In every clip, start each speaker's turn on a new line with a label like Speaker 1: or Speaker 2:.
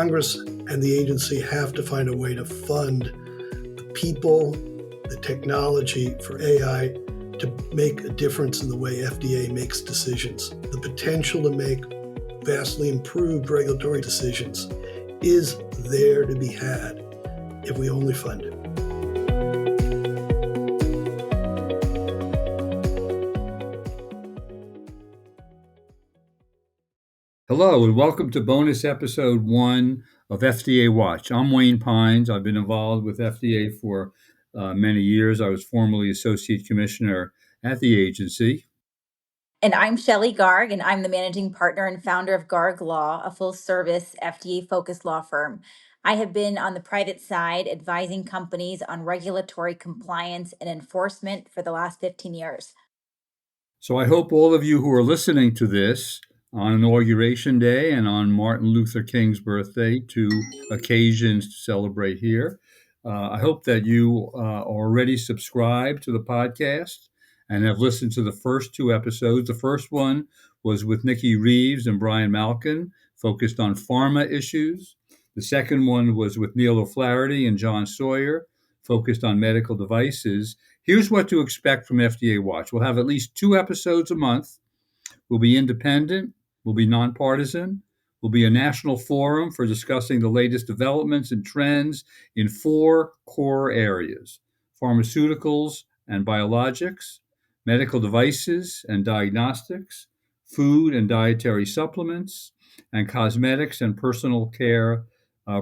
Speaker 1: Congress and the agency have to find a way to fund the people, the technology for AI to make a difference in the way FDA makes decisions. The potential to make vastly improved regulatory decisions is there to be had if we only fund it.
Speaker 2: Hello, and welcome to bonus episode 1 of FDA Watch. I'm Wayne Pines. I've been involved with FDA for many years. I was formerly Associate Commissioner at the agency.
Speaker 3: And I'm Shelley Garg, and I'm the managing partner and founder of Garg Law, a full-service FDA-focused law firm. I have been on the private side advising companies on regulatory compliance and enforcement for the last 15 years.
Speaker 2: So I hope all of you who are listening to this on Inauguration Day and on Martin Luther King's birthday, two occasions to celebrate here, I hope that you are already subscribed to the podcast and have listened to the first 2 episodes. The first one was with Nikki Reeves and Brian Malkin, focused on pharma issues. The second one was with Neil O'Flaherty and John Sawyer, focused on medical devices. Here's what to expect from FDA Watch. We'll have at least 2 episodes a month. We'll be independent. We'll be nonpartisan. We'll be a national forum for discussing the latest developments and trends in 4 core areas: pharmaceuticals and biologics, medical devices and diagnostics, food and dietary supplements, and cosmetics and personal care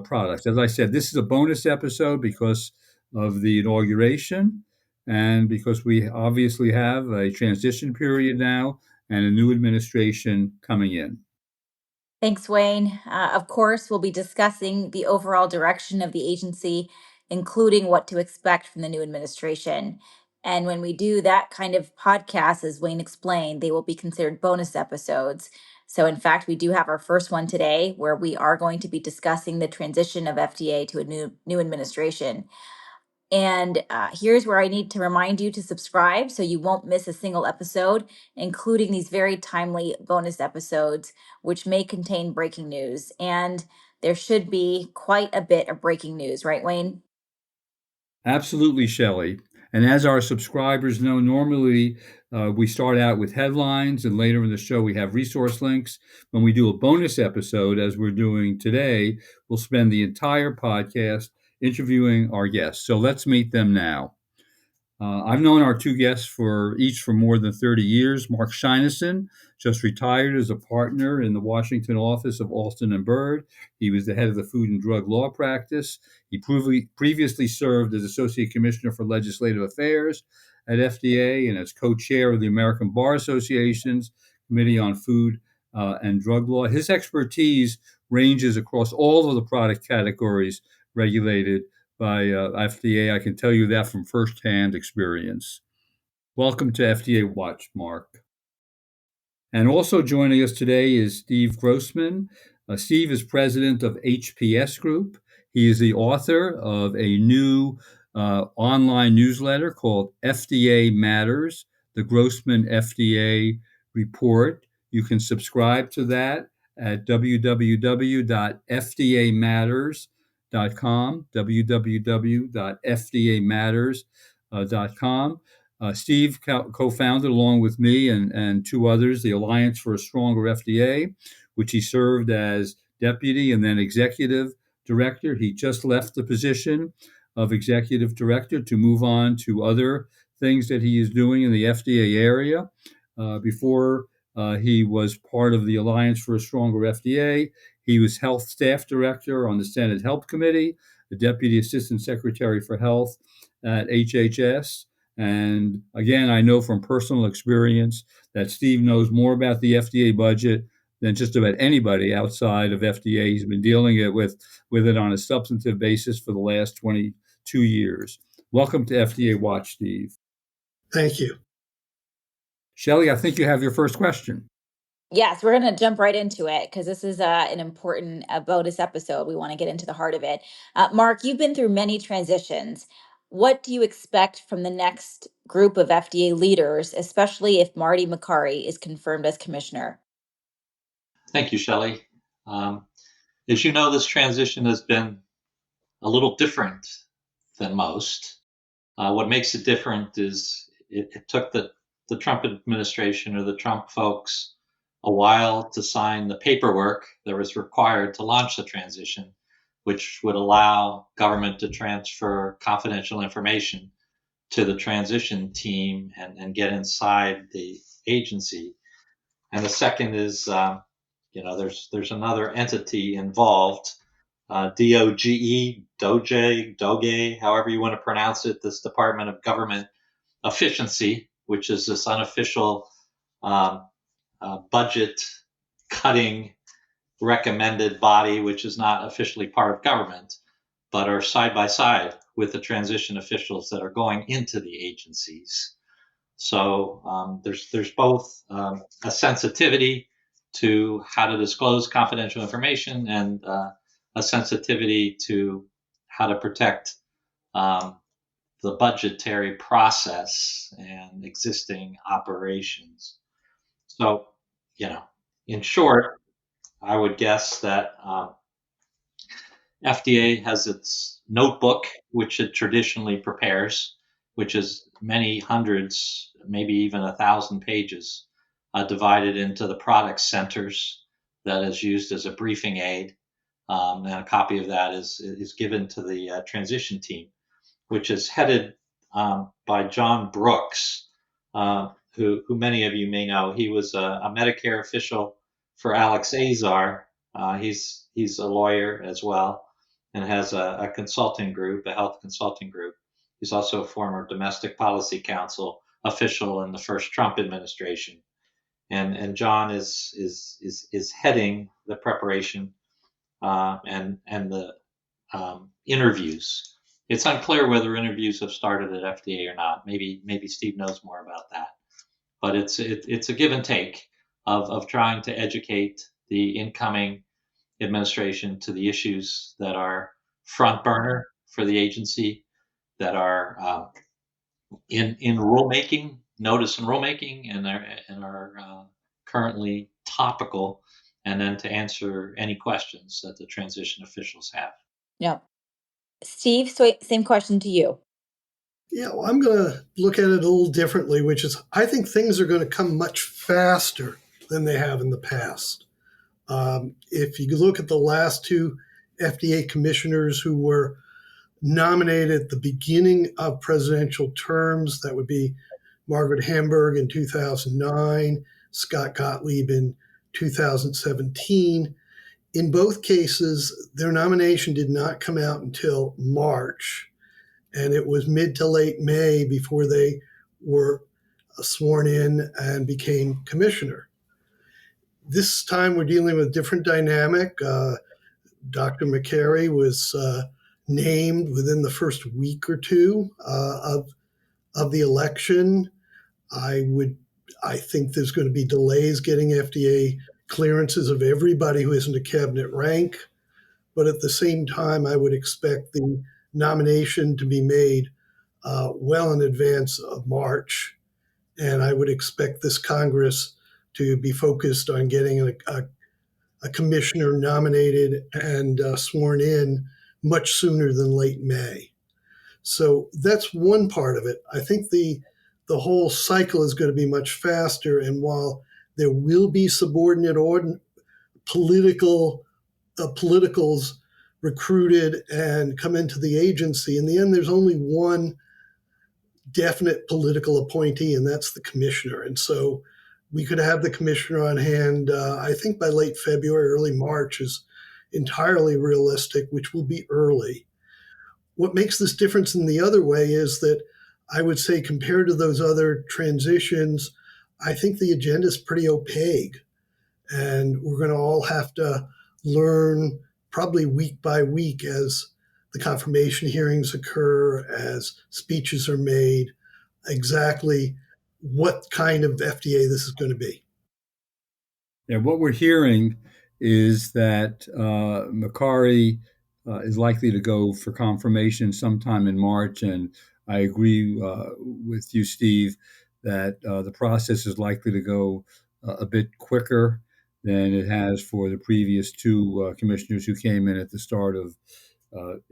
Speaker 2: products. As I said, this is a bonus episode because of the inauguration and because we obviously have a transition period now and a new administration coming in.
Speaker 3: Thanks, Wayne. Of course, we'll be discussing the overall direction of the agency, including what to expect from the new administration. And when we do that kind of podcast, as Wayne explained, they will be considered bonus episodes. So, in fact, we do have our first one today where we are going to be discussing the transition of FDA to a new administration. And here's where I need to remind you to subscribe so you won't miss a single episode, including these very timely bonus episodes, which may contain breaking news. And there should be quite a bit of breaking news, right, Wayne?
Speaker 2: Absolutely, Shelley. And as our subscribers know, normally we start out with headlines, and later in the show we have resource links. When we do a bonus episode, as we're doing today, we'll spend the entire podcast interviewing our guests. So let's meet them now. I've known our 2 guests for more than 30 years. Mark Scheinison just retired as a partner in the Washington office of Alston and Bird. He was the head of the Food and Drug Law practice. He previously served as Associate Commissioner for Legislative Affairs at FDA and as co-chair of the American Bar Association's Committee on Food and Drug Law. His expertise ranges across all of the product categories regulated by FDA. I can tell you that from firsthand experience. Welcome to FDA Watch, Mark. And also joining us today is Steve Grossman. Steve is president of HPS Group. He is the author of a new online newsletter called FDA Matters, the Grossman FDA Report. You can subscribe to that at www.fdamatters.com, www.fdamatters.com. Steve co-founded, along with me and 2 others, the Alliance for a Stronger FDA, which he served as deputy and then executive director. He just left the position of executive director to move on to other things that he is doing in the FDA area. Before he was part of the Alliance for a Stronger FDA, he was health staff director on the Senate Health Committee, the deputy assistant secretary for health at HHS. And again, I know from personal experience that Steve knows more about the FDA budget than just about anybody outside of FDA. He's been dealing with it on a substantive basis for the last 22 years. Welcome to FDA Watch, Steve.
Speaker 1: Thank you.
Speaker 2: Shelley, I think you have your first question.
Speaker 3: Yes, we're going to jump right into it because this is an important bonus episode. We want to get into the heart of it. Mark, you've been through many transitions. What do you expect from the next group of FDA leaders, especially if Marty Makary is confirmed as commissioner?
Speaker 4: Thank you, Shelley. As you know, this transition has been a little different than most. What makes it different is it took the Trump administration or the Trump folks a while to sign the paperwork that was required to launch the transition, which would allow government to transfer confidential information to the transition team and get inside the agency. And the second is, there's another entity involved, DOGE, however you want to pronounce it, this Department of Government Efficiency, which is this unofficial um, budget cutting recommended body, which is not officially part of government, but are side by side with the transition officials that are going into the agencies. So there's both a sensitivity to how to disclose confidential information and a sensitivity to how to protect um, the budgetary process and existing operations. So, in short, I would guess that FDA has its notebook, which it traditionally prepares, which is many hundreds, maybe even 1,000 pages, divided into the product centers that is used as a briefing aid. And a copy of that is given to the transition team, which is headed by John Brooks, who many of you may know. He was a Medicare official for Alex Azar. He's a lawyer as well and has a consulting group, a health consulting group. He's also a former domestic policy council official in the first Trump administration. And John is heading the preparation and the interviews. It's unclear whether interviews have started at FDA or not. Maybe Steve knows more about that. But it's a give and take of trying to educate the incoming administration to the issues that are front burner for the agency, that are in rulemaking, notice and rulemaking, and are currently topical, and then to answer any questions that the transition officials have.
Speaker 3: Yeah. Steve, so same question to you.
Speaker 1: Yeah, well, I'm going to look at it a little differently, which is I think things are going to come much faster than they have in the past. If you look at the last two FDA commissioners who were nominated at the beginning of presidential terms, that would be Margaret Hamburg in 2009, Scott Gottlieb in 2017. In both cases, their nomination did not come out until March, and it was mid to late May before they were sworn in and became commissioner. This time we're dealing with a different dynamic. Dr. McCary was named within the first week or two of the election. I think there's going to be delays getting FDA clearances of everybody who isn't a cabinet rank. But at the same time, I would expect the nomination to be made well in advance of March. And I would expect this Congress to be focused on getting a commissioner nominated and sworn in much sooner than late May. So that's one part of it. I think the whole cycle is going to be much faster. And while there will be subordinate politicals recruited and come into the agency, in the end, there's only one definite political appointee, and that's the commissioner. And so we could have the commissioner on hand, I think by late February, early March is entirely realistic, which will be early. What makes this difference in the other way is that I would say compared to those other transitions, I think the agenda is pretty opaque. And we're going to all have to learn probably week by week as the confirmation hearings occur, as speeches are made, exactly what kind of FDA this is going to be.
Speaker 2: Yeah, what we're hearing is that McCary is likely to go for confirmation sometime in March, and I agree with you, Steve, that the process is likely to go a bit quicker than it has for the previous two commissioners who came in at the start of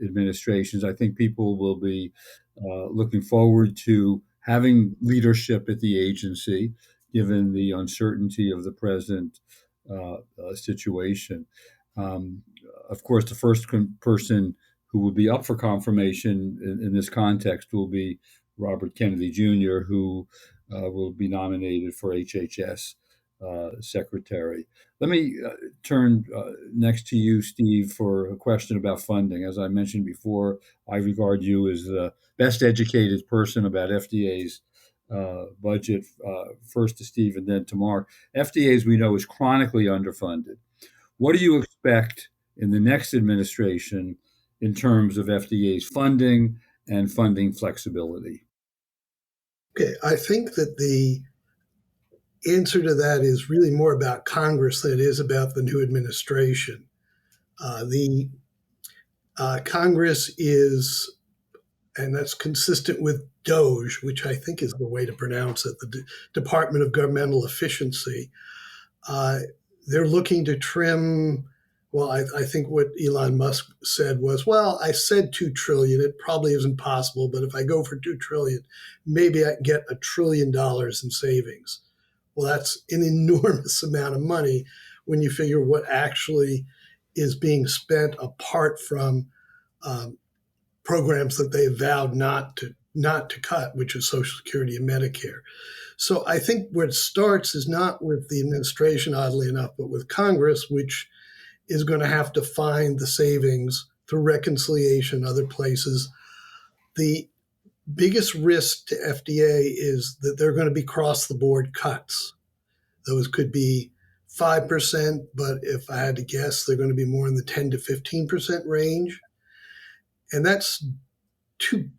Speaker 2: administrations. I think people will be looking forward to having leadership at the agency, given the uncertainty of the present situation. Um, of course, the first person who will be up for confirmation in this context will be Robert Kennedy Jr., who will be nominated for HHS secretary. Let me turn next to you, Steve, for a question about funding. As I mentioned before, I regard you as the best educated person about FDA's budget. First to Steve and then to Mark. FDA, as we know, is chronically underfunded. What do you expect in the next administration in terms of FDA's funding and funding flexibility?
Speaker 1: Okay, I think that the answer to that is really more about Congress than it is about the new administration. The Congress is, and that's consistent with DOGE, which I think is the way to pronounce it, the Department of Governmental Efficiency. Uh, they're looking to trim. Well, I think what Elon Musk said was, well, I said 2 trillion. It probably isn't possible, but if I go for 2 trillion, maybe I can get $1 trillion in savings. Well, that's an enormous amount of money when you figure what actually is being spent apart from um, programs that they vowed not to cut, which is Social Security and Medicare. So I think where it starts is not with the administration, oddly enough, but with Congress, which is going to have to find the savings through reconciliation, other places. The biggest risk to FDA is that they're going to be across the board cuts. Those could be 5%, but if I had to guess, they're going to be more in the 10 to 15% range. And that's two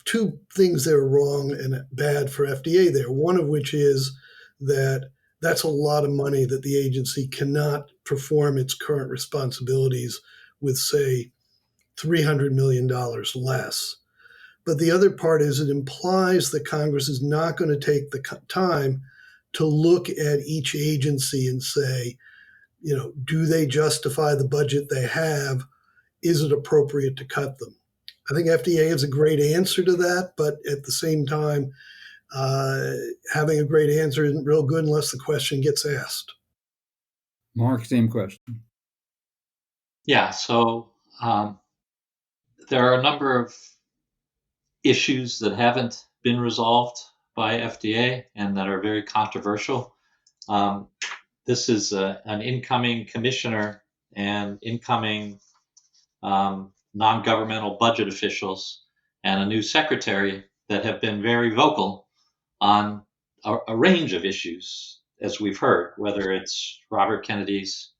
Speaker 1: things that are wrong and bad for FDA there. One of which is that that's a lot of money that the agency cannot perform its current responsibilities with, say, $300 million less. But the other part is it implies that Congress is not going to take the time to look at each agency and say, do they justify the budget they have? Is it appropriate to cut them? I think FDA has a great answer to that, but at the same time, having a great answer isn't real good unless the question gets asked.
Speaker 2: Mark, same question.
Speaker 4: Yeah, so there are a number of issues that haven't been resolved by FDA and that are very controversial. This is an incoming commissioner and incoming non-governmental budget officials and a new secretary that have been very vocal on a range of issues, as we've heard, whether it's Robert Kennedy's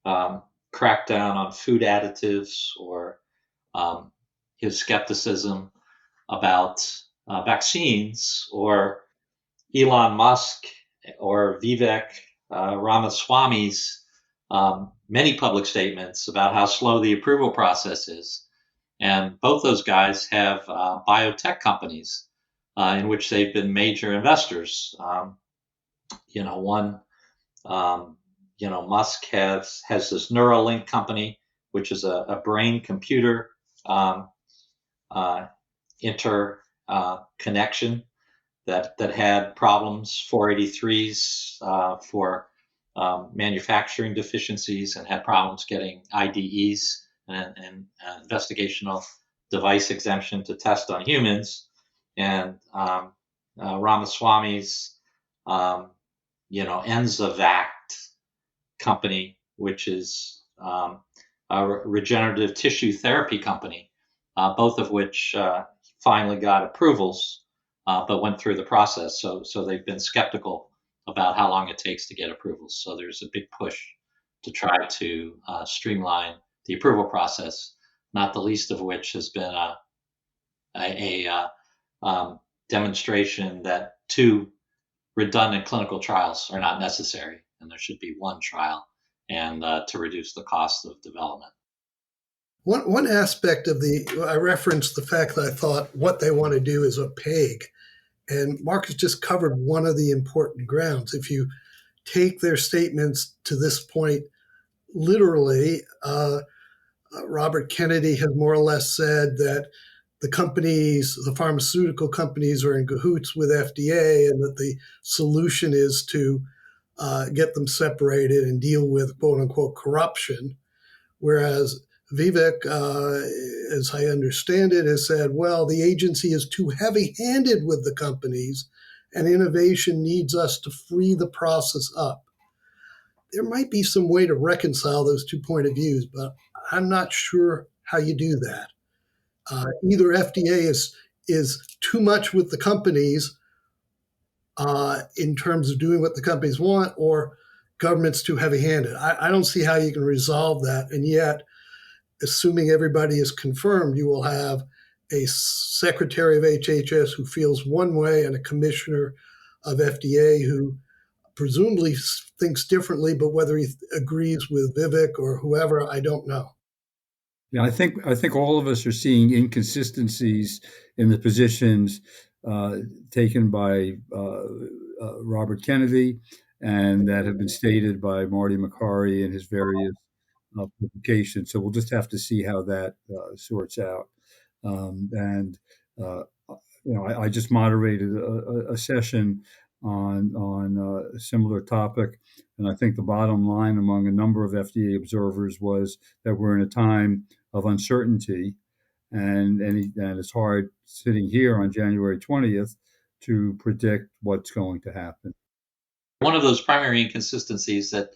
Speaker 4: crackdown on food additives or his skepticism about vaccines, or Elon Musk or Vivek Ramaswamy's many public statements about how slow the approval process is. And both those guys have biotech companies in which they've been major investors. Musk has this Neuralink company, which is a brain-computer interconnection that had problems, 483s for manufacturing deficiencies, and had problems getting IDEs and investigational device exemption to test on humans. And Ramaswamy's, Enzovac company, which is a regenerative tissue therapy company, both of which finally got approvals, but went through the process. So they've been skeptical about how long it takes to get approvals. So there's a big push to try to streamline the approval process, not the least of which has been a demonstration that 2 redundant clinical trials are not necessary, and there should be 1 trial, and to reduce the cost of development.
Speaker 1: One aspect of I referenced the fact that I thought what they want to do is opaque. And Marcus just covered one of the important grounds. If you take their statements to this point literally. Robert Kennedy has more or less said that the pharmaceutical companies are in cahoots with FDA, and that the solution is to get them separated and deal with quote unquote corruption. Whereas Vivek, as I understand it, has said, well, the agency is too heavy handed with the companies, and innovation needs us to free the process up. There might be some way to reconcile those two point of views, but I'm not sure how you do that. Either FDA is too much with the companies in terms of doing what the companies want, or government's too heavy-handed. I don't see how you can resolve that, and yet, assuming everybody is confirmed, you will have a secretary of HHS who feels one way and a commissioner of FDA who presumably thinks differently, but whether he agrees with Vivek or whoever, I don't know.
Speaker 2: Yeah, I think all of us are seeing inconsistencies in the positions uh, taken by Robert Kennedy, and that have been stated by Marty Makary in his various publications. So we'll just have to see how that sorts out. And uh, I just moderated a session on a similar topic, and I think the bottom line among a number of FDA observers was that we're in a time of uncertainty, and it's hard sitting here on January 20th to predict what's going to happen.
Speaker 4: One of those primary inconsistencies that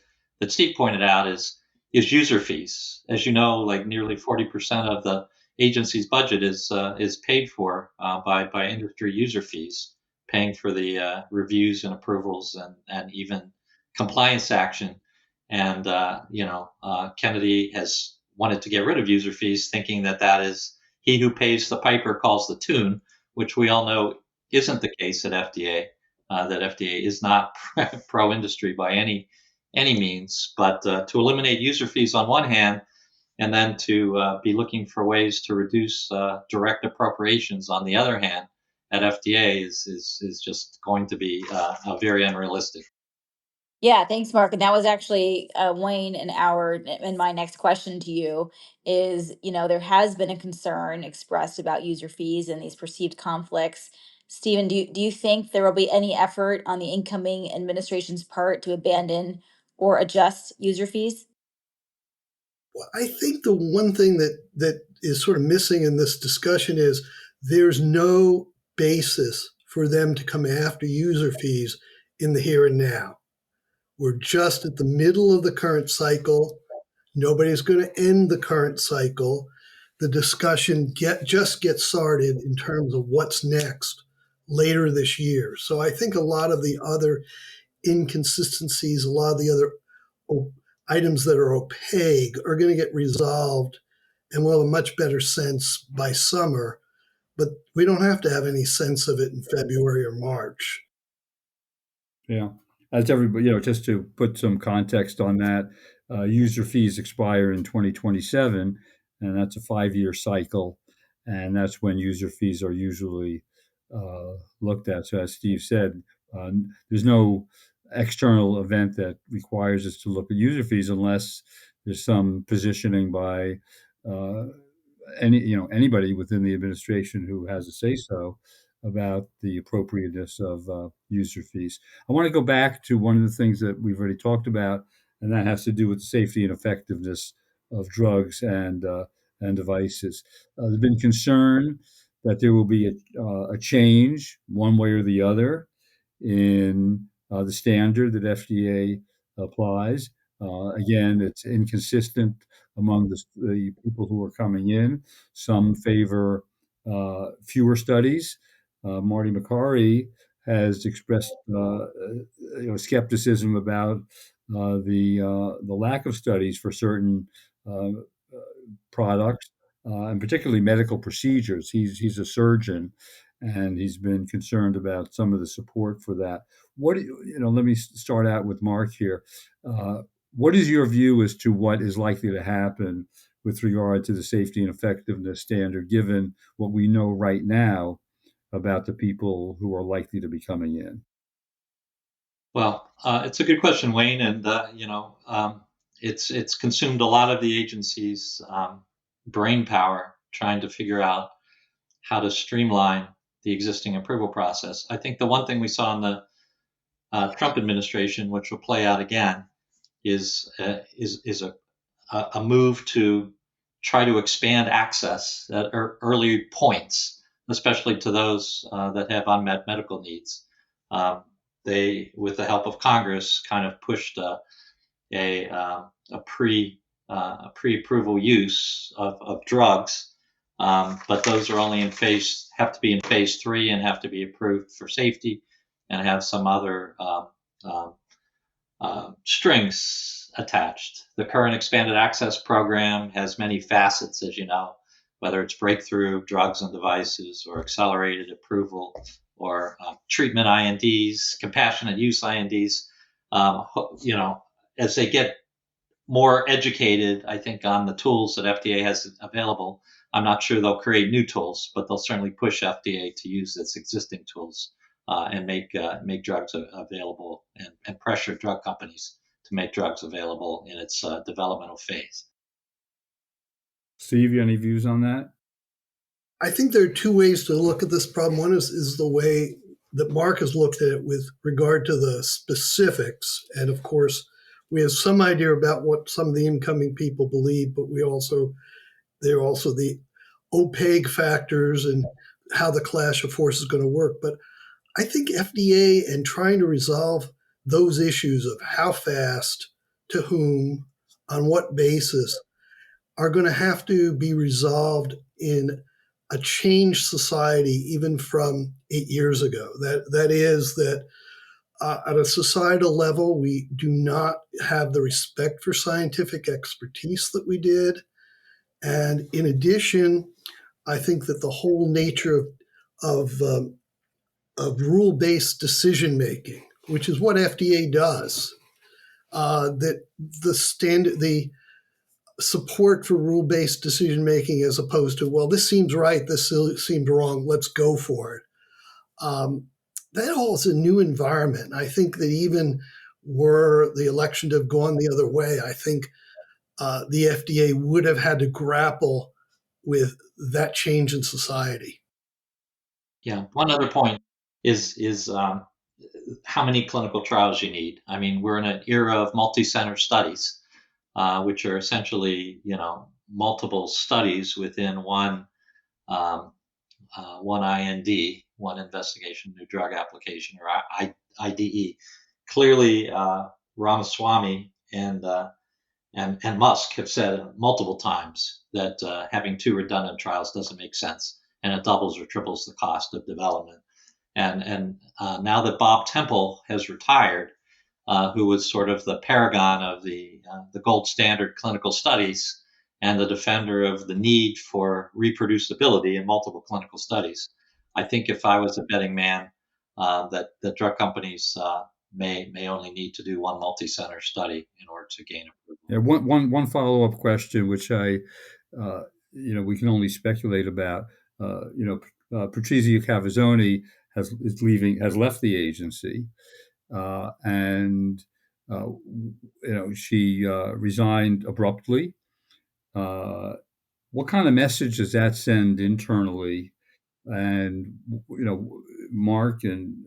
Speaker 4: Steve pointed out is user fees. As you know, like nearly 40% of the agency's budget is paid for by industry user fees, paying for the reviews and approvals and even compliance action. And Kennedy has wanted to get rid of user fees, thinking that is he who pays the piper calls the tune, which we all know isn't the case at FDA. That FDA is not pro industry by any means, but to eliminate user fees on one hand, and then to be looking for ways to reduce direct appropriations on the other hand at FDA is just going to be very unrealistic.
Speaker 3: Yeah, thanks, Mark. And that was actually Wayne and my next question to you is, there has been a concern expressed about user fees and these perceived conflicts. Stephen, do you think there will be any effort on the incoming administration's part to abandon or adjust user fees?
Speaker 1: Well, I think the one thing that is sort of missing in this discussion is there's no basis for them to come after user fees in the here and now. We're just at the middle of the current cycle. Nobody's going to end the current cycle. The discussion just gets started in terms of what's next later this year. So I think a lot of the other inconsistencies, a lot of the other items that are opaque are going to get resolved, and we'll have a much better sense by summer. But we don't have to have any sense of it in February or March.
Speaker 2: Yeah, as everybody, just to put some context on that, user fees expire in 2027, and that's a 5-year cycle, and that's when user fees are usually looked at. So, as Steve said, there's no external event that requires us to look at user fees unless there's some positioning by uh, anybody within the administration who has a say so about the appropriateness of user fees. I want to go back to one of the things that we've already talked about, and that has to do with the safety and effectiveness of drugs and devices. There's been concern that there will be a change, one way or the other, in the standard that FDA applies. Again, it's inconsistent among the people who are coming in. Some favor fewer studies. Marty Makary has expressed skepticism about the lack of studies for certain products, and particularly medical procedures. He's a surgeon, and he's been concerned about some of the support for that. Let me start out with Mark here. What is your view as to what is likely to happen with regard to the safety and effectiveness standard, given what we know right now about the people who are likely to be coming in?
Speaker 4: Well, it's a good question, Wayne, and it's consumed a lot of the agency's brain power trying to figure out how to streamline the existing approval process. I think the one thing we saw in the Trump administration, which will play out again, is a move to try to expand access at early points, especially to those that have unmet medical needs. Um, they, with the help of Congress, kind of pushed a, a pre-approval use of drugs, but those are only have to be in phase 3 and have to be approved for safety, and have some other um, strings attached. The current expanded access program has many facets, as you know, whether it's breakthrough drugs and devices or accelerated approval or treatment INDs, compassionate use INDs. Um, as they get more educated, I think, on the tools that FDA has available, I'm not sure they'll create new tools, but they'll certainly push FDA to use its existing tools and make drugs available, and pressure drug companies to make drugs available in its developmental phase.
Speaker 2: Steve, you any views on that?
Speaker 1: I think there are two ways to look at this problem. One is the way that Mark has looked at it with regard to the specifics. And of course, we have some idea about what some of the incoming people believe, but there are also the opaque factors and how the clash of forces is going to work. But I think FDA and trying to resolve those issues of how fast, to whom, on what basis, are going to have to be resolved in a changed society, even from 8 years ago. That is that at a societal level, we do not have the respect for scientific expertise that we did. And in addition, I think that the whole nature of, of rule-based decision making, which is what FDA does, that the support for rule-based decision making as opposed to, well, this seems right, this seemed wrong, let's go for it. That all is a new environment. I think that even were the election to have gone the other way, I think the FDA would have had to grapple with that change in society.
Speaker 4: Yeah. One other point is how many clinical trials you need. I mean, we're in an era of multi-center studies, which are essentially, multiple studies within one IND, one investigation new drug application, or IDE. Clearly, Ramaswamy and Musk have said multiple times that having two redundant trials doesn't make sense, and it doubles or triples the cost of development. And now that Bob Temple has retired, who was sort of the paragon of the gold standard clinical studies and the defender of the need for reproducibility in multiple clinical studies, I think if I was a betting man, that drug companies may only need to do one multi-center study in order to gain approval.
Speaker 2: Yeah, one follow-up question, which we can only speculate about. Patrizia Cavazzoni has left the agency, and she resigned abruptly. What kind of message does that send internally? And Mark and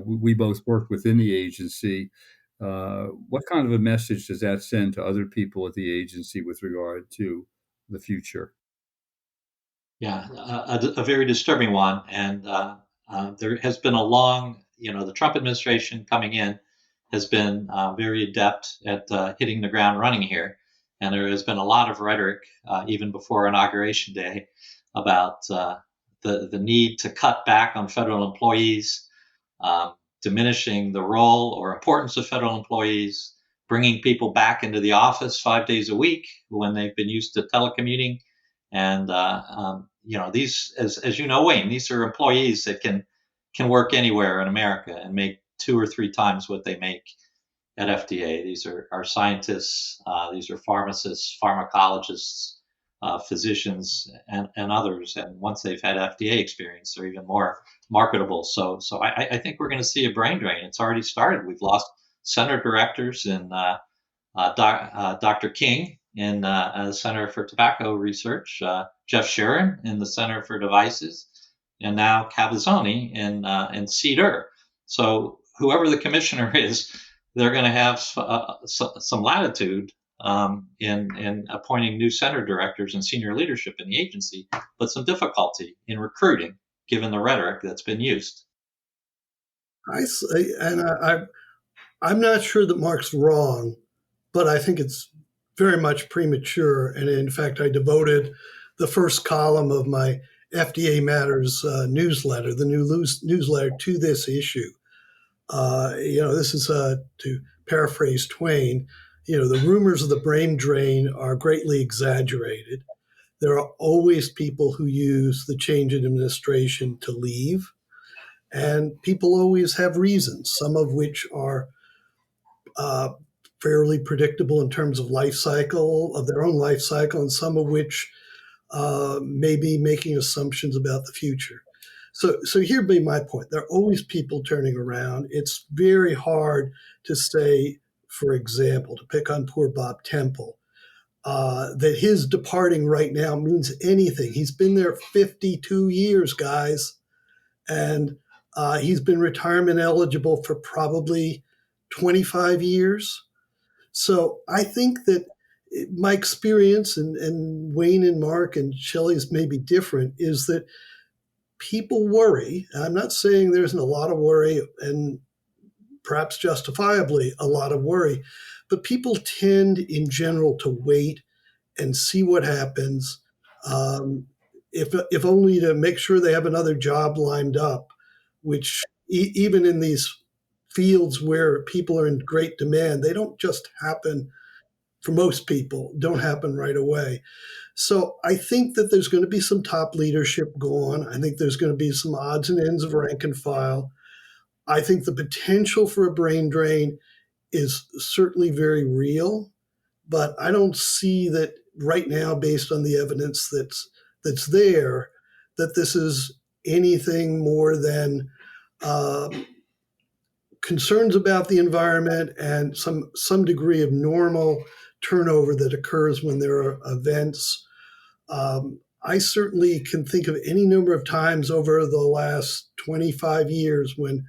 Speaker 2: we both work within the agency. What kind of a message does that send to other people at the agency with regard to the future?
Speaker 4: Yeah, a very disturbing one. And there has been a long, the Trump administration coming in has been very adept at hitting the ground running here. And there has been a lot of rhetoric, even before Inauguration Day, about the need to cut back on federal employees, diminishing the role or importance of federal employees, bringing people back into the office 5 days a week when they've been used to telecommuting. And these, as you know, Wayne, these are employees that can work anywhere in America and make 2 or 3 times what they make at FDA. These are scientists, these are pharmacists, pharmacologists, physicians and others. And once they've had FDA experience, they're even more marketable. So I think we're going to see a brain drain. It's already started. We've lost center directors in Dr. King in the Center for Tobacco Research, Jeff Sharon in the Center for Devices, and now Cavazzoni in CDER. So whoever the commissioner is, they're going to have some latitude in appointing new center directors and senior leadership in the agency, but some difficulty in recruiting given the rhetoric that's been used.
Speaker 1: I'm not sure that Mark's wrong, but I think it's very much premature. And in fact, I devoted the first column of my FDA Matters newsletter, the new newsletter, to this issue. This is to paraphrase Twain. The rumors of the brain drain are greatly exaggerated. There are always people who use the change in administration to leave, and people always have reasons, some of which are uh, fairly predictable in terms of life cycle, of their own life cycle, and some of which may be making assumptions about the future. So here'd be my point. There are always people turning around. It's very hard to say, for example, to pick on poor Bob Temple, that his departing right now means anything. He's been there 52 years, guys, and he's been retirement eligible for probably 25 years. So I think that my experience, and Wayne and Mark and Shelley's may be different, is that people worry. I'm not saying there isn't a lot of worry, and perhaps justifiably a lot of worry, but people tend in general to wait and see what happens, if only to make sure they have another job lined up, which even in these fields where people are in great demand, they don't just happen, for most people, don't happen right away. So I think that there's going to be some top leadership gone. I think there's going to be some odds and ends of rank and file. I think the potential for a brain drain is certainly very real, but I don't see that right now, based on the evidence that's there, that this is anything more than concerns about the environment and some degree of normal turnover that occurs when there are events. I certainly can think of any number of times over the last 25 years when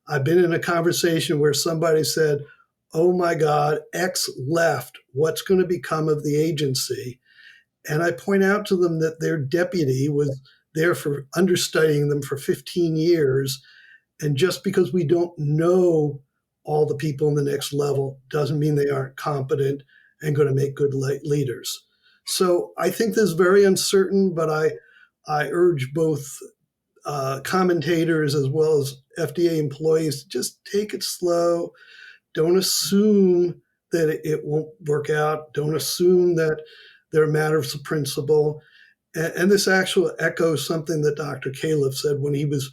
Speaker 1: I've been in a conversation where somebody said, "Oh my God, X left. What's going to become of the agency?" And I point out to them that their deputy was there for understudying them for 15 years. And just because we don't know all the people in the next level doesn't mean they aren't competent and going to make good leaders. So I think this is very uncertain, but I urge both commentators as well as FDA employees to just take it slow. Don't assume that it won't work out. Don't assume that there are matters of principle. And this actually echoes something that Dr. Califf said when he was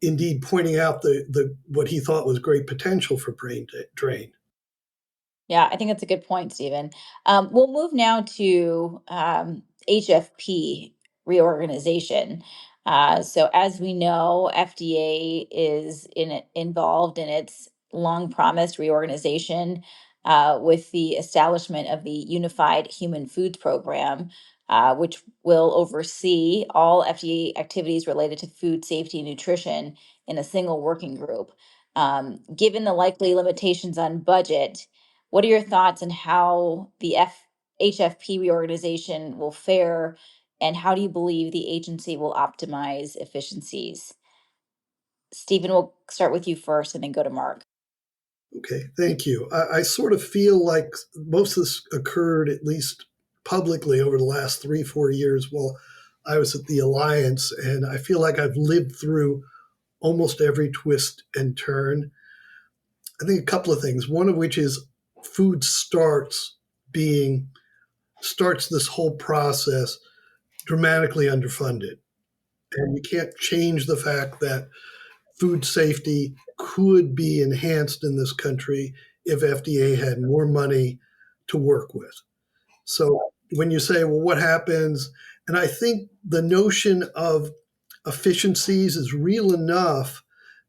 Speaker 1: indeed pointing out the what he thought was great potential for brain drain.
Speaker 3: Yeah, I think that's a good point, Stephen. We'll move now to HFP reorganization. So, as we know, FDA is involved in its long promised reorganization with the establishment of the Unified Human Foods Program, which will oversee all FDA activities related to food safety and nutrition in a single working group. Given the likely limitations on budget, what are your thoughts on how the HFP reorganization will fare, and how do you believe the agency will optimize efficiencies? Stephen, we'll start with you first and then go to Mark.
Speaker 1: Okay, thank you. I sort of feel like most of this occurred, at least publicly, over the last 3-4 years while I was at the Alliance, and I feel like I've lived through almost every twist and turn. I think a couple of things, one of which is food starts this whole process dramatically underfunded. And you can't change the fact that food safety could be enhanced in this country if FDA had more money to work with. So when you say, well, what happens? And I think the notion of efficiencies is real enough,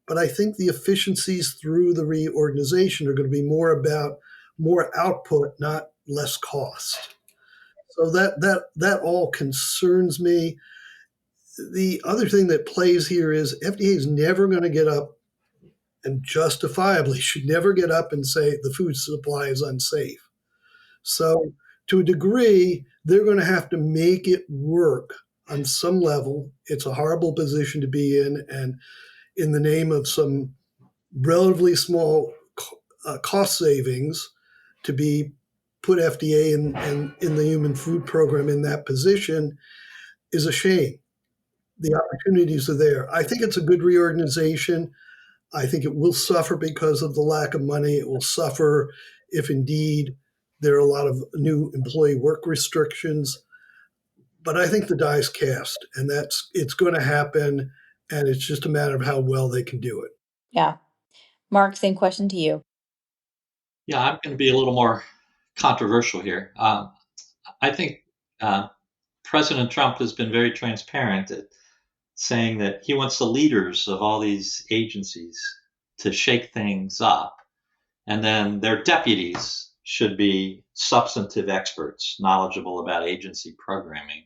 Speaker 1: but I think the efficiencies through the reorganization are going to be more about more output, not less cost. So that all concerns me. The other thing that plays here is FDA is never going to get up and justifiably should never get up and say the food supply is unsafe. So, to a degree, they're going to have to make it work on some level. It's a horrible position to be in. And in the name of some relatively small cost savings, to be put FDA and in the human food program in that position is a shame. The opportunities are there. I think it's a good reorganization. I think it will suffer because of the lack of money. It will suffer if indeed there are a lot of new employee work restrictions. But I think the die is cast, and it's going to happen, and it's just a matter of how well they can do it.
Speaker 3: Yeah. Mark, same question to you.
Speaker 4: Yeah, I'm going to be a little more controversial here. I think President Trump has been very transparent at saying that he wants the leaders of all these agencies to shake things up, and then their deputies should be substantive experts, knowledgeable about agency programming.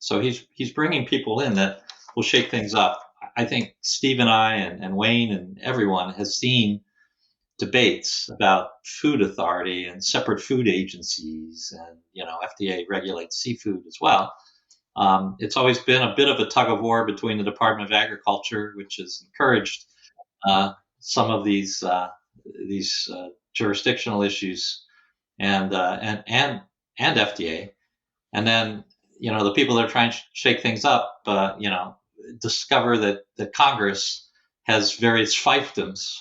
Speaker 4: So he's bringing people in that will shake things up. I think Steve and I and Wayne and everyone has seen debates about food authority and separate food agencies, and FDA regulates seafood as well. It's always been a bit of a tug of war between the Department of Agriculture, which has encouraged some of these jurisdictional issues, and FDA, and then the people that are trying to shake things up, discover that Congress has various fiefdoms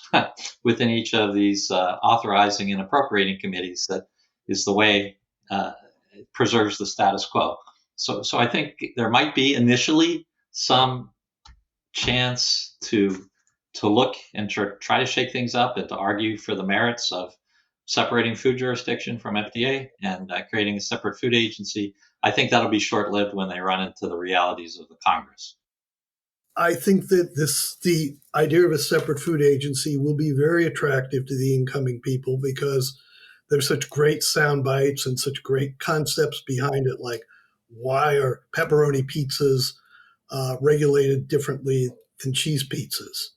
Speaker 4: within each of these authorizing and appropriating committees. That is the way it preserves the status quo. So I think there might be initially some chance to look and try to shake things up and to argue for the merits of separating food jurisdiction from FDA and creating a separate food agency. I think that'll be short-lived when they run into the realities of the Congress.
Speaker 1: I think that the idea of a separate food agency will be very attractive to the incoming people because there's such great sound bites and such great concepts behind it, like why are pepperoni pizzas regulated differently than cheese pizzas?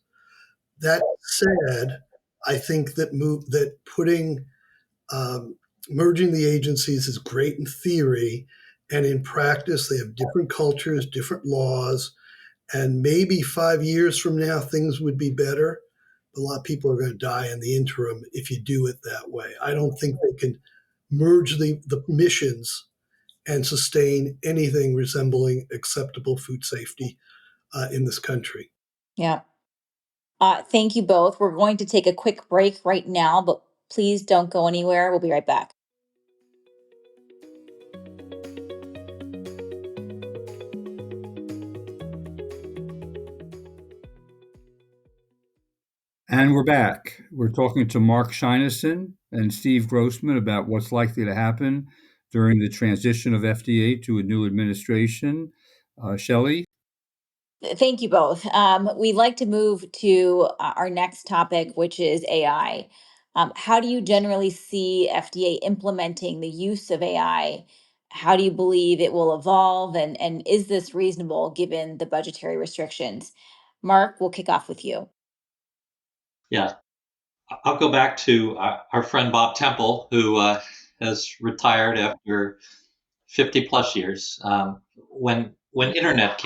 Speaker 1: That said, I think that putting merging the agencies is great in theory, and in practice, they have different cultures, different laws, and maybe 5 years from now things would be better. But a lot of people are going to die in the interim if you do it that way. I don't think they can merge the missions and sustain anything resembling acceptable food safety in this country.
Speaker 3: Yeah. Thank you both. We're going to take a quick break right now, but please don't go anywhere. We'll be right back.
Speaker 2: And we're back. We're talking to Mark Scheinison and Steve Grossman about what's likely to happen during the transition of FDA to a new administration. Shelley?
Speaker 3: Thank you both. We'd like to move to our next topic, which is AI. How do you generally see FDA implementing the use of AI? How do you believe it will evolve? And is this reasonable given the budgetary restrictions? Mark, we'll kick off with you.
Speaker 4: Yeah, I'll go back to our friend Bob Temple, who has retired after 50 plus years. When internet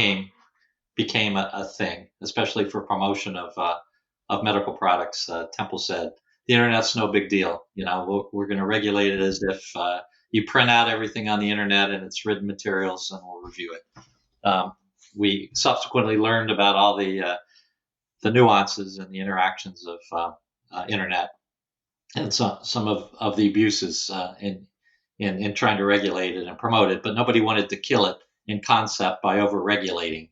Speaker 4: became a thing, especially for promotion of medical products, Temple said the internet's no big deal. We're going to regulate it as if you print out everything on the internet and it's written materials, and we'll review it. We subsequently learned about all the nuances and the interactions of internet, and some of the abuses in trying to regulate it and promote it, but nobody wanted to kill it in concept by over-regulating.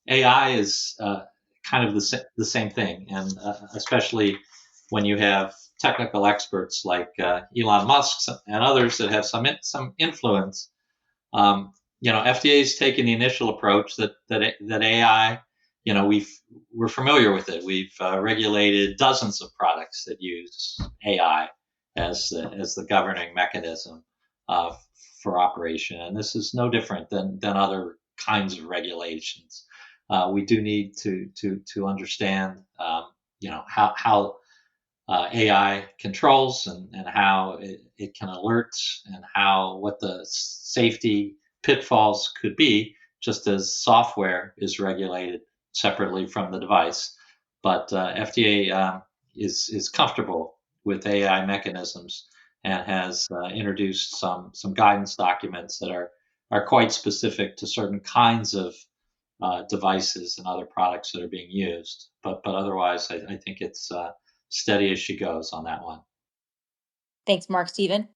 Speaker 4: AI is kind of the same thing, and especially when you have technical experts like Elon Musk and others that have some influence FDA has taken the initial approach that AI, we're familiar with it. We've regulated dozens of products that use AI as the governing mechanism uh, for operation, and this is no different than other kinds of regulations. We do need to understand, how AI controls and how it can alert and what the safety pitfalls could be, just as software is regulated separately from the device. But FDA is comfortable with AI mechanisms and has introduced some guidance documents that are quite specific to certain kinds of devices and other products that are being used. But otherwise, I think it's steady as she goes on that one.
Speaker 3: Thanks, Mark. Stephen?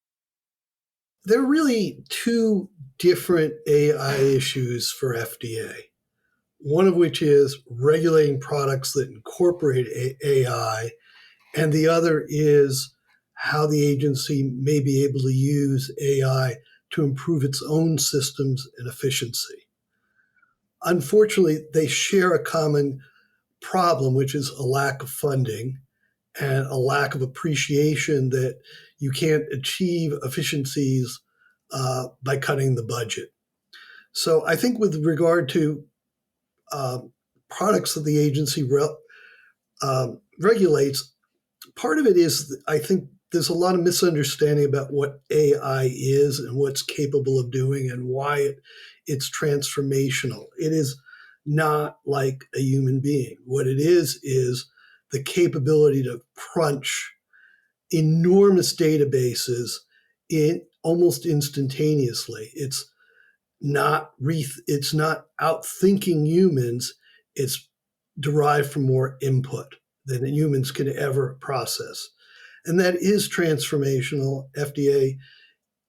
Speaker 1: There are really two different AI issues for FDA. One of which is regulating products that incorporate AI, and the other is how the agency may be able to use AI to improve its own systems and efficiency. Unfortunately, they share a common problem, which is a lack of funding and a lack of appreciation that you can't achieve efficiencies by cutting the budget. So I think with regard to uh, products that the agency regulates, part of it is I think there's a lot of misunderstanding about what AI is and what's capable of doing and why it's transformational. It is not like a human being. What it is the capability to crunch enormous databases in almost instantaneously. It's not outthinking humans. It's derived from more input than humans can ever process. And that is transformational. FDA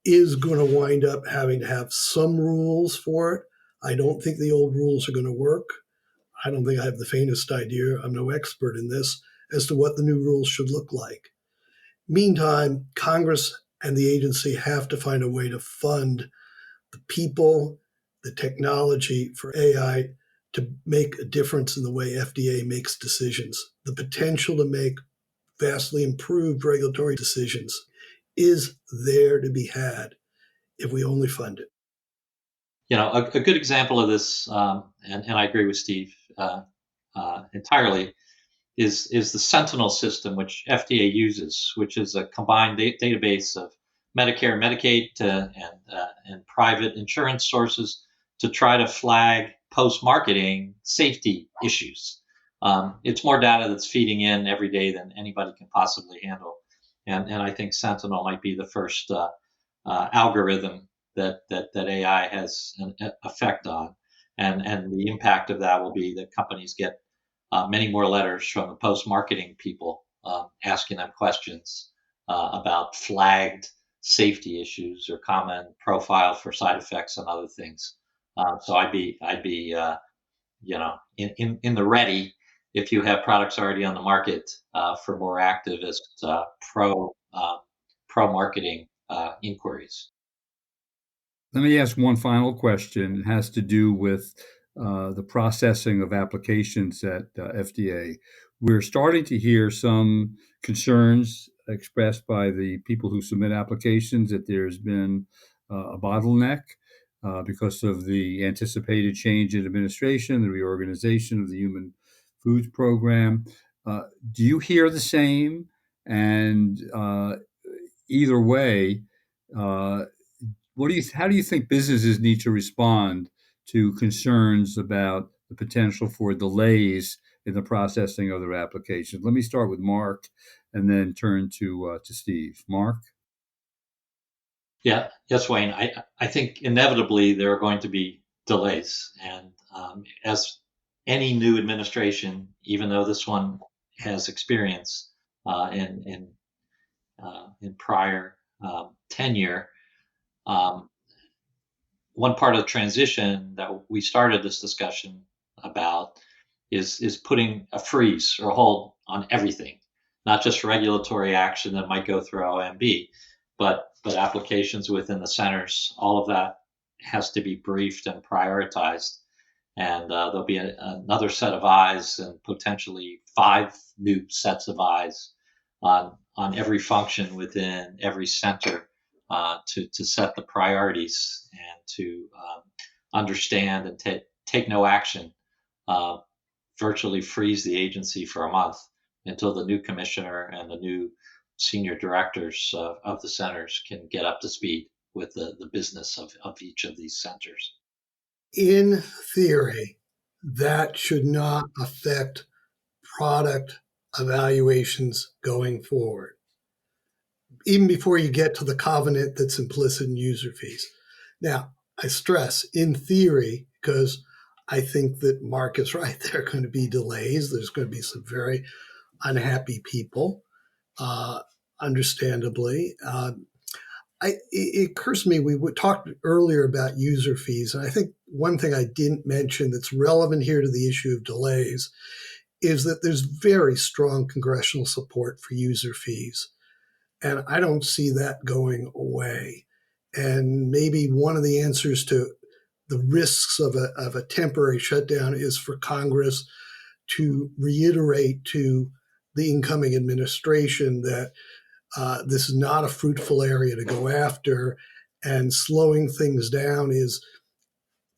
Speaker 1: is going to wind up having to have some rules for it. I don't think the old rules are going to work. I don't think I have the faintest idea. I'm no expert in this as to what the new rules should look like. Meantime, Congress and the agency have to find a way to fund the people, the technology for AI to make a difference in the way FDA makes decisions. The potential to make vastly improved regulatory decisions is there to be had if we only fund it.
Speaker 4: A good example of this, and I agree with Steve entirely, is the Sentinel system, which FDA uses, which is a combined database of Medicare, Medicaid, and private insurance sources to try to flag post-marketing safety issues. It's more data that's feeding in every day than anybody can possibly handle, and I think Sentinel might be the first algorithm that AI has an effect on, and the impact of that will be that companies get many more letters from the post-marketing people asking them questions about flagged safety issues or common profile for side effects and other things. So I'd be in the ready if you have products already on the market for more activist pro marketing inquiries.
Speaker 2: Let me ask one final question. It has to do with the processing of applications at FDA. We're starting to hear some concerns expressed by the people who submit applications that there's been a bottleneck because of the anticipated change in administration, the reorganization of the Human Foods Program. Do you hear the same? And either way, uh, how do you think businesses need to respond to concerns about the potential for delays in the processing of their applications? Let me start with Mark and then turn to Steve. Mark?
Speaker 4: Yeah, yes, Wayne. I think inevitably there are going to be delays, and as any new administration, even though this one has experience in prior tenure, um, one part of the transition that we started this discussion about is putting a freeze or a hold on everything, not just regulatory action that might go through OMB, but applications within the centers. All of that has to be briefed and prioritized. And there'll be another set of eyes and potentially 5 new sets of eyes on every function within every center to set the priorities and to understand and take no action, uh, virtually freeze the agency for a month until the new commissioner and the new senior directors of the centers can get up to speed with the business of each of these centers.
Speaker 1: In theory, that should not affect product evaluations going forward, even before you get to the covenant that's implicit in user fees. Now, I stress in theory, because I think that Mark is right. There are going to be delays. There's going to be some very unhappy people, uh, understandably. It occurs to me, we talked earlier about user fees, and I think one thing I didn't mention that's relevant here to the issue of delays is that there's very strong congressional support for user fees. And I don't see that going away. And maybe one of the answers to the risks of a temporary shutdown is for Congress to reiterate to the incoming administration that this is not a fruitful area to go after, and slowing things down is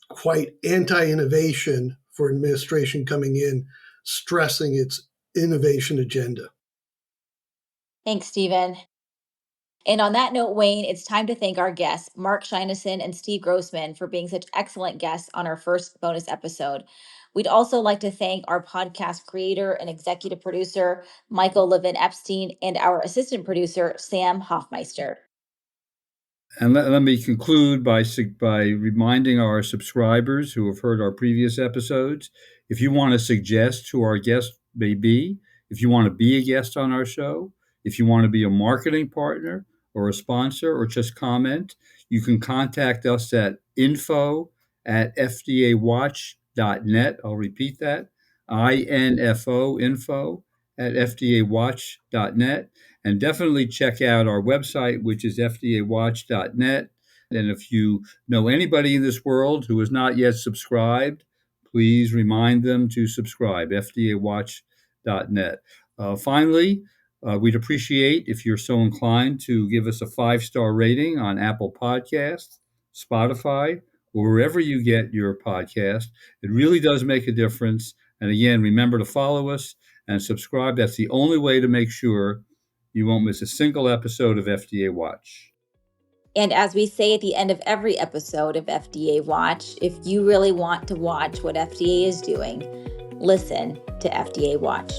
Speaker 1: quite anti innovation for an administration coming in, stressing its innovation agenda.
Speaker 3: Thanks, Stephen. And on that note, Wayne, it's time to thank our guests, Mark Scheinison and Steve Grossman, for being such excellent guests on our first bonus episode. We'd also like to thank our podcast creator and executive producer, Michael Levin Epstein, and our assistant producer, Sam Hoffmeister.
Speaker 2: And let me conclude by reminding our subscribers who have heard our previous episodes, if you want to suggest who our guest may be, if you want to be a guest on our show, if you want to be a marketing partner or a sponsor or just comment, you can contact us at info@fdawatch.net. I'll repeat that, info@fdawatch.net. And definitely check out our website, which is fdawatch.net. And if you know anybody in this world who is not yet subscribed, please remind them to subscribe, fdawatch.net. Finally, we'd appreciate if you're so inclined to give us a 5-star rating on Apple Podcasts, Spotify, or wherever you get your podcast. It really does make a difference. And again, remember to follow us and subscribe. That's the only way to make sure you won't miss a single episode of FDA Watch.
Speaker 3: And as we say at the end of every episode of FDA Watch, if you really want to watch what FDA is doing, listen to FDA Watch.